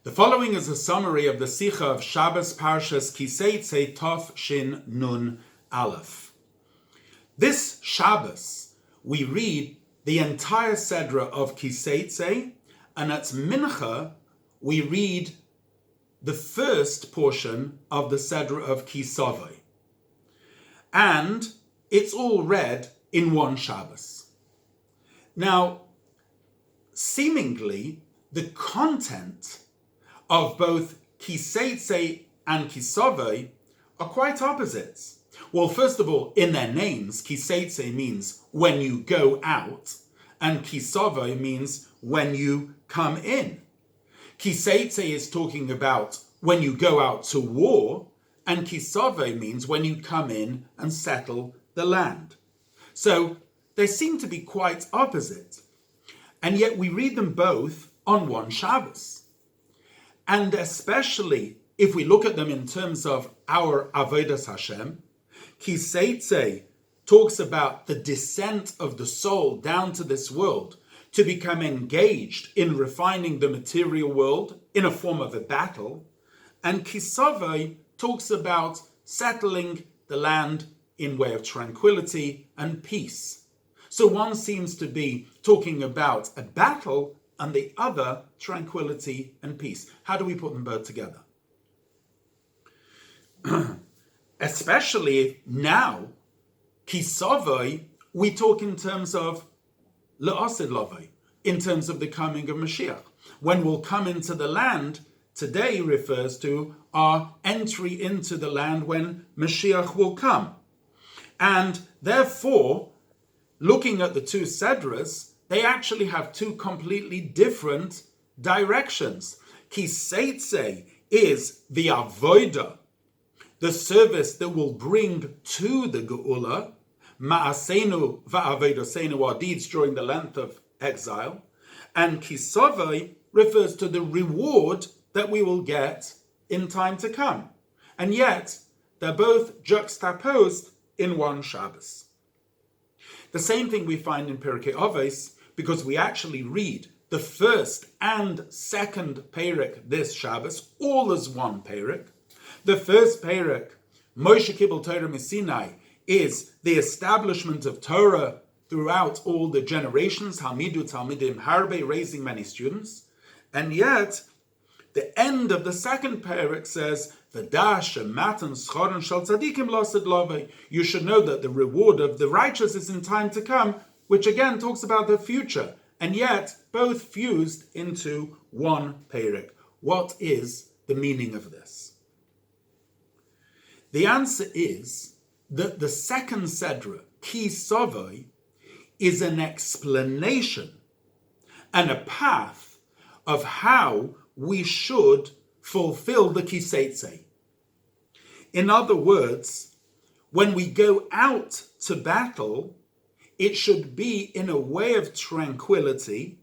The following is a summary of the Sicha of Shabbos Parshas Ki Seitzei Tov Shin Nun Aleph. This Shabbos, we read the entire Sedra of Ki Seitzei, and at Mincha, we read the first portion of the Sedra of Ki Seitzei. And it's all read in one Shabbos. Now, seemingly, the content of both Ki Seitzei and Ki Seitzei are quite opposites. Well, first of all, in their names, Ki Seitzei means when you go out, and Ki Seitzei means when you come in. Ki Seitzei is talking about when you go out to war, and Ki Seitzei means when you come in and settle the land. So they seem to be quite opposite, and yet we read them both on one Shabbos. And especially if we look at them in terms of our Avodas Hashem, Ki Seitzei talks about the descent of the soul down to this world to become engaged in refining the material world in a form of a battle, and Ki Seitzei talks about settling the land in way of tranquility and peace. So one seems to be talking about a battle and the other tranquility and peace. How do we put them both together? Especially now, Ki Seitzei, we talk in terms of le'asid lavei, in terms of the coming of Mashiach. When we'll come into the land, today refers to our entry into the land when Mashiach will come. And therefore, looking at the two Sedras, they actually have two completely different directions. Ki Seitzei is the avodah, the service that will bring to the Geula, ma'asenu va'avodosenu, our deeds during the length of exile. And Ki Seitzei refers to the reward that we will get in time to come. And yet, they're both juxtaposed in one Shabbos. The same thing we find in Pirkei Avos, because we actually read the first and second Perek this Shabbos, all as one Perek. The first Perek, Moshe Kibbel Torah Misinai, is the establishment of Torah throughout all the generations, Hamidu Talmidim Harbe, raising many students. And yet, the end of the second Perek says, you should know that the reward of the righteous is in time to come, which again talks about the future, and yet both fused into one Perek. What is the meaning of this? The answer is that the second Sedra, Ki Seitzei, is an explanation and a path of how we should fulfill the Ki Seitzei. In other words, when we go out to battle, it should be in a way of tranquility,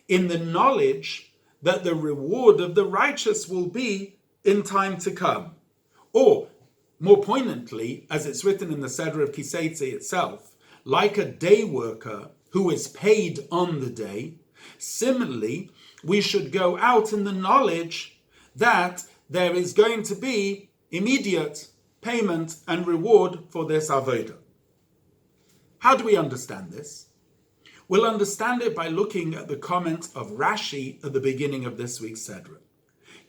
in the knowledge that the reward of the righteous will be in time to come. Or, more poignantly, as it's written in the Seder of Ki Seitzei itself, like a day worker who is paid on the day, similarly, we should go out in the knowledge that there is going to be immediate payment and reward for this avodah. How do we understand this? We'll understand it by looking at the comment of Rashi at the beginning of this week's Sedra.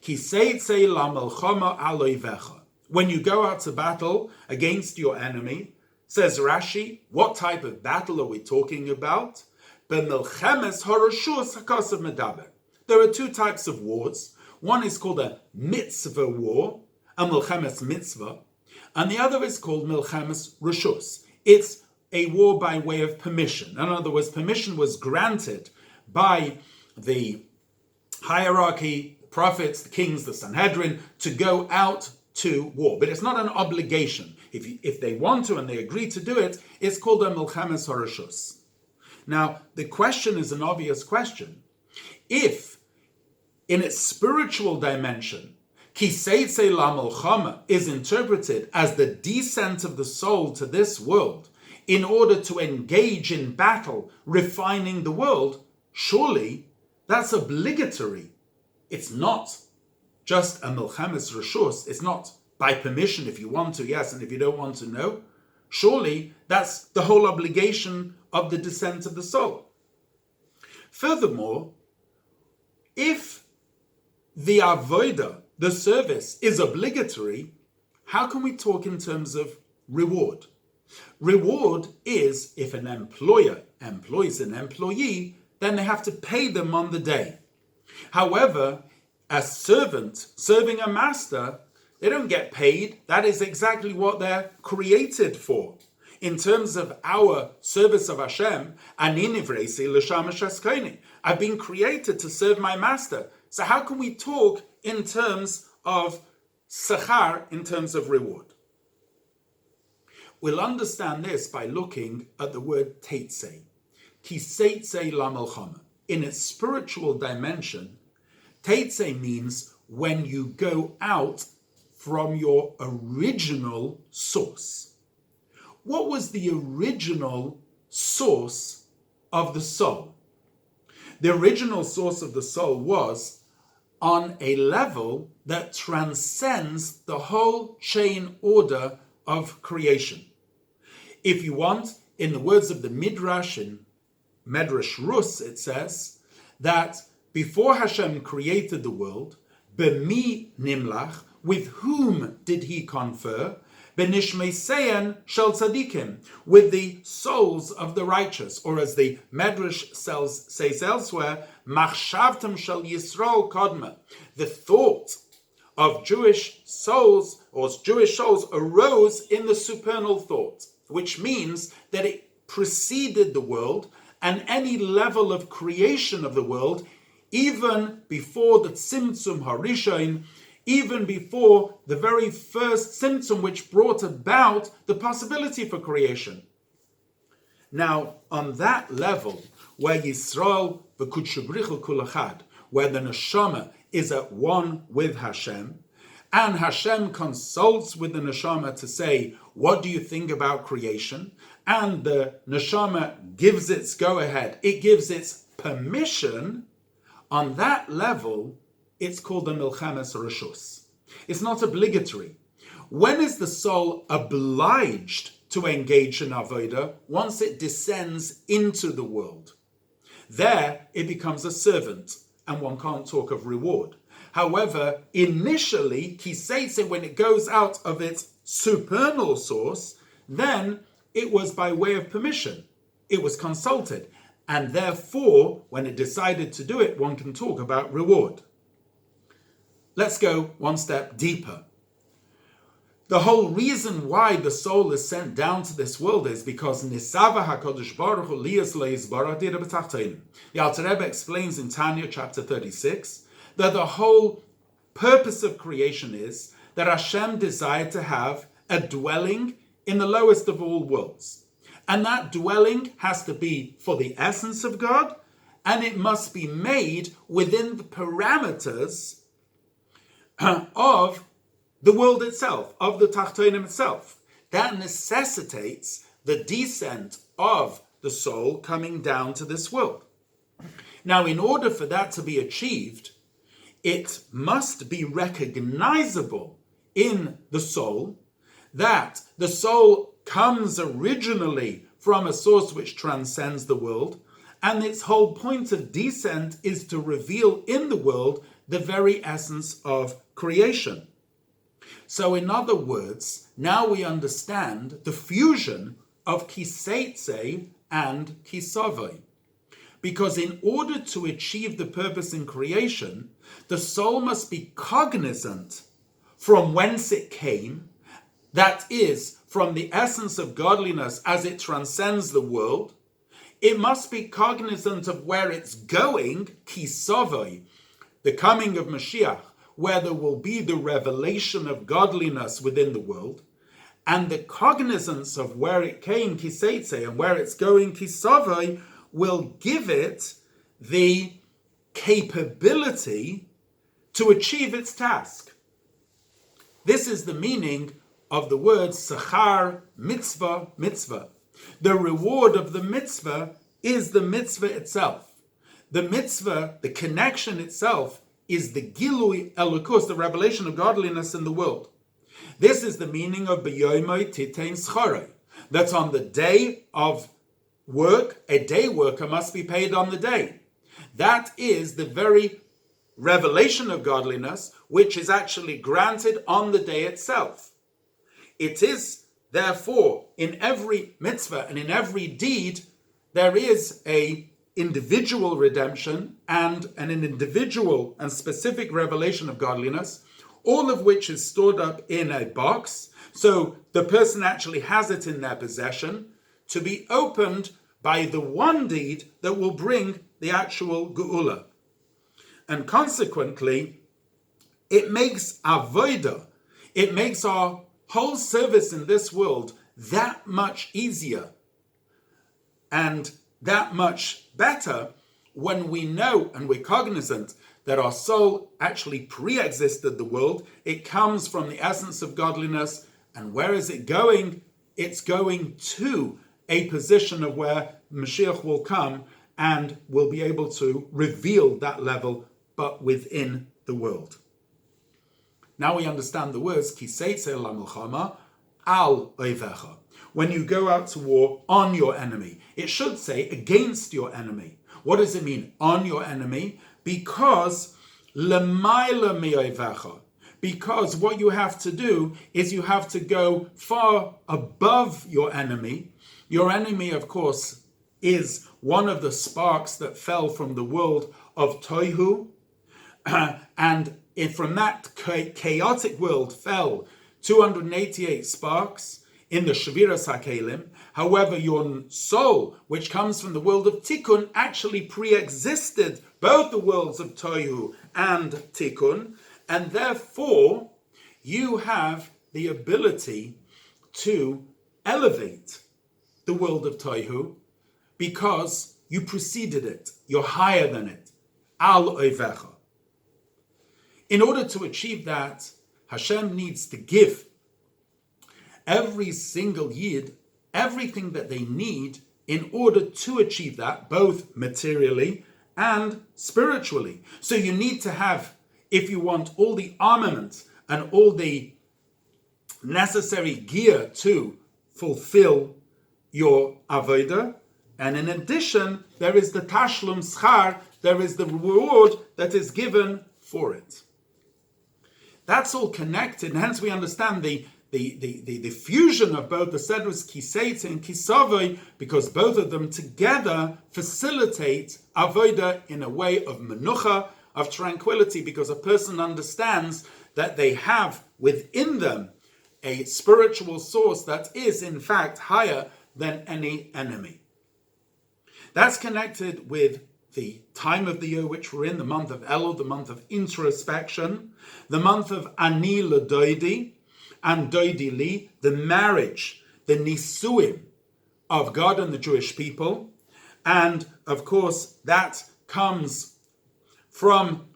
Ki Seitzei la melchama aloivecha. When you go out to battle against your enemy, says Rashi, what type of battle are we talking about? B'melchemes harashus hakasav medaber. There are two types of wars. One is called a mitzvah war, a melchemes mitzvah, and the other is called melchemes rashus. It's a war by way of permission. In other words, permission was granted by the hierarchy, the prophets, the kings, the Sanhedrin, to go out to war. But it's not an obligation. If they want to and they agree to do it, it's called a melchemes harashus. Now, the question is an obvious question. If, in its spiritual dimension, Ki Seitzei la melchama is interpreted as the descent of the soul to this world, in order to engage in battle, refining the world, surely that's obligatory it's not just a milchemes reshus. It's not by permission if you want to, yes, and if you don't want to, no. Surely that's the whole obligation of the descent of the soul. Furthermore, if the avodah, the service, is obligatory, how can we talk in terms of reward? Reward is if an employer employs an employee, then they have to pay them on the day. However, a servant serving a master, they don't get paid. That is exactly what they're created for. In terms of our service of Hashem, I've been created to serve my master. So how can we talk in terms of sachar, in terms of reward? We'll understand this by looking at the word Seitzei. Ki Seitzei la melchama. In its spiritual dimension, Seitzei means when you go out from your original source. What was the original source of the soul? The original source of the soul was on a level that transcends the whole chain order of creation. If you want, in the words of the Midrash, in Medrash Rus, it says that before Hashem created the world, B'mi nimlach, with whom did he confer? B'nishmeiseyan shel tzadikim, with the souls of the righteous, or as the Medrash says elsewhere, machshavtam shel Yisrael kodma. The thought of Jewish souls, or Jewish souls, arose in the supernal thought, which means that it preceded the world and any level of creation of the world, even before the Tzimtzum Harishon, even before the very first symptom which brought about the possibility for creation. Now, on that level, where Yisrael v'kudshabrichu kulachad, where the neshama is at one with Hashem, and Hashem consults with the neshama to say, what do you think about creation? And the neshama gives its go-ahead, it gives its permission. On that level, it's called the milchemes reshus. It's not obligatory. When is the soul obliged to engage in avodah? Once it descends into the world. There, it becomes a servant, and one can't talk of reward. However, initially, Ki Seitzei, when it goes out of its supernal source, then it was by way of permission. It was consulted. And therefore, when it decided to do it, one can talk about reward. Let's go one step deeper. The whole reason why the soul is sent down to this world is because Nisava HaKadosh Baruch Hu Liyas Le'Yisbarach Dira B'Tachtonim. The Alter Rebbe explains in Tanya chapter 36 that the whole purpose of creation is that Hashem desired to have a dwelling in the lowest of all worlds. And that dwelling has to be for the essence of God, and it must be made within the parameters of the world itself, of the Tachtonim itself. That necessitates the descent of the soul coming down to this world. Now, in order for that to be achieved, it must be recognizable in the soul that the soul comes originally from a source which transcends the world, and its whole point of descent is to reveal in the world the very essence of creation. So in other words, now we understand the fusion of Ki Seitzei and Ki Seitzei. Because in order to achieve the purpose in creation, the soul must be cognizant from whence it came, that is, from the essence of godliness as it transcends the world. It must be cognizant of where it's going, Ki Seitzei, the coming of Mashiach, where there will be the revelation of godliness within the world, and the cognizance of where it came, Ki Seitzei, and where it's going, Ki Seitzei, will give it the capability to achieve its task. This is the meaning of the word sachar, mitzvah, mitzvah. The reward of the mitzvah is the mitzvah itself. The mitzvah, the connection itself, is the Gilui Elokus, the revelation of godliness in the world. This is the meaning of B'yoimoi Titein Schorei. That's on the day of work, a day worker must be paid on the day. That is the very revelation of godliness, which is actually granted on the day itself. It is, therefore, in every mitzvah and in every deed, there is a individual redemption and an individual and specific revelation of godliness, all of which is stored up in a box, so the person actually has it in their possession, to be opened by the one deed that will bring the actual geula. And consequently, it makes avodah, it makes our whole service in this world that much easier and that much better when we know and we're cognizant that our soul actually pre-existed the world. It comes from the essence of godliness. And where is it going? It's going to a position of where Mashiach will come and will be able to reveal that level, but within the world. Now we understand the words, Ki Seitzei la milchama al oivecha. When you go out to war on your enemy, it should say against your enemy. What does it mean, on your enemy? Because lemaila mi oivecha. Because what you have to do is you have to go far above your enemy. Your enemy, of course, is one of the sparks that fell from the world of Toihu. And from that chaotic world fell 288 sparks in the Shaviras HaKelim. However, your soul, which comes from the world of Tikkun, actually pre-existed both the worlds of Toihu and Tikkun. And therefore, you have the ability to elevate the world of Toihu because you preceded it. You're higher than it. Al oivecha. In order to achieve that, Hashem needs to give every single Yid everything that they need in order to achieve that, both materially and spiritually. So you need to have, if you want, all the armament and all the necessary gear to fulfill your avodah. And in addition, there is the tashlum schar, there is the reward that is given for it. That's all connected, and hence we understand the fusion of both the Sedrus Ki Seitzei and Ki Seitzei, because both of them together facilitate avodah in a way of menucha, of tranquility, because a person understands that they have within them a spiritual source that is in fact higher than any enemy. That's connected with the time of the year which we're in, the month of Elul, the month of introspection, the month of Ani L'Doidi and Doidi Li, the marriage, the nisuim of God and the Jewish people. And of course, that comes from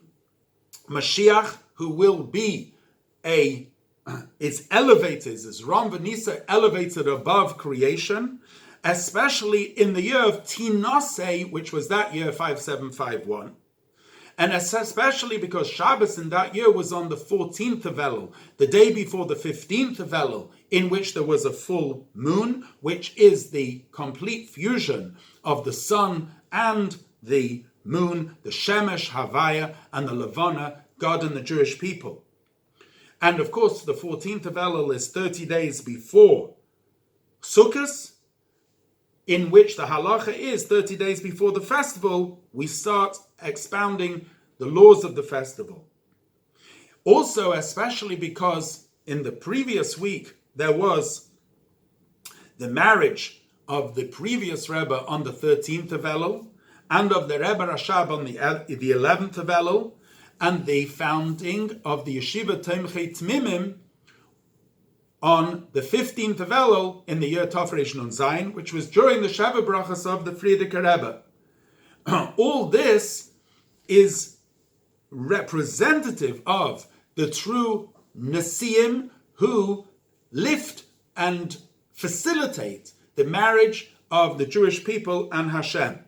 Mashiach, who will be is elevated, is Ram V'Nisa elevated above creation, especially in the year of Tinaseh, which was that year 5751. And especially because Shabbos in that year was on the 14th of Elul, the day before the 15th of Elul, in which there was a full moon, which is the complete fusion of the sun and the moon, the Shemesh, Havaya, and the Levana, God and the Jewish people. And of course, the 14th of Elul is 30 days before Sukkot, in which the halacha is 30 days before the festival, we start expounding the laws of the festival. Also, especially because in the previous week, there was the marriage of the previous Rebbe on the 13th of Elul, and of the Rebbe Rashab on the 11th of Elul, and the founding of the Yeshiva Tomchei Tmimim on the 15th of Elul in the year Tafresh Nun Zayin, which was during the Sheva Brachas of the Frierdiker Rebbe. All this is representative of the true Nesiim who lift and facilitate the marriage of the Jewish people and Hashem.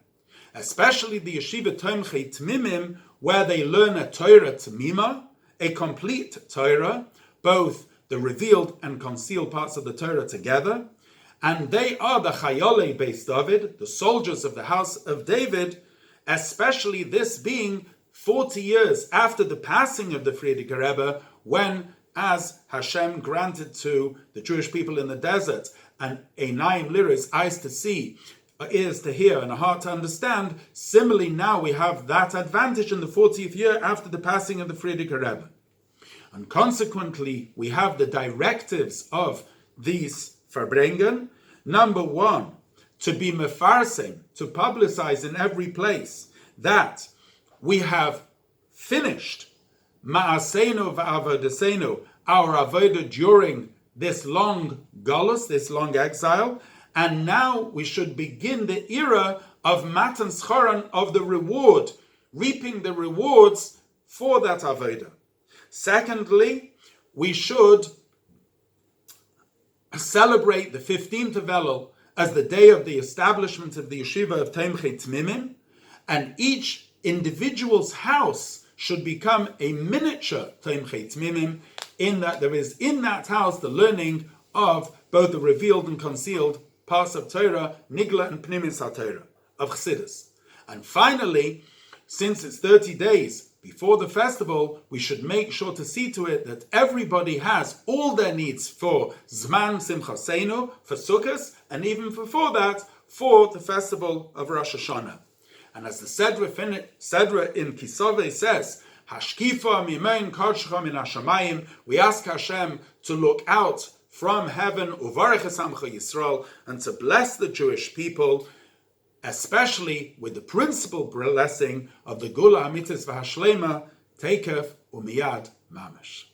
Especially the Yeshiva Tomchei Tmimim, where they learn a Torah Tamima, a complete Torah, both the revealed and concealed parts of the Torah together. And they are the Chayolei Beis David, the soldiers of the house of David, especially this being 40 years after the passing of the Frierdiker Rebbe, when, as Hashem granted to the Jewish people in the desert, and Einayim Liris, eyes to see, ears to hear, and a heart to understand, similarly now we have that advantage in the 40th year after the passing of the Frierdiker Rebbe. And consequently, we have the directives of these Verbringen. Number one, to be mefarsem, to publicize in every place that we have finished ma'asenu v'avodasenu, our avodah during this long galus, this long exile, and now we should begin the era of matan schoran, of the reward, reaping the rewards for that avodah. Secondly, we should celebrate the 15th of Elul as the day of the establishment of the yeshiva of Tomchei Tmimim, and each individual's house should become a miniature Tomchei Tmimim, in that there is in that house the learning of both the revealed and concealed parts of Torah, Nigla and Pnimis HaTorah, of Chassidus. And finally, since it's 30 days before the festival, we should make sure to see to it that everybody has all their needs for Zman Simchaseinu, for Sukkot, and even before that, for the festival of Rosh Hashanah. And as the Sedra in Ki Seitzei says, Hashkifa mimein kodscha min hashamayim, we ask Hashem to look out from heaven, uvarech esamcha Yisrael, and to bless the Jewish people, especially with the principal blessing of the Gula Amitis V'Hashlema, Teikef Umiyad Mamash.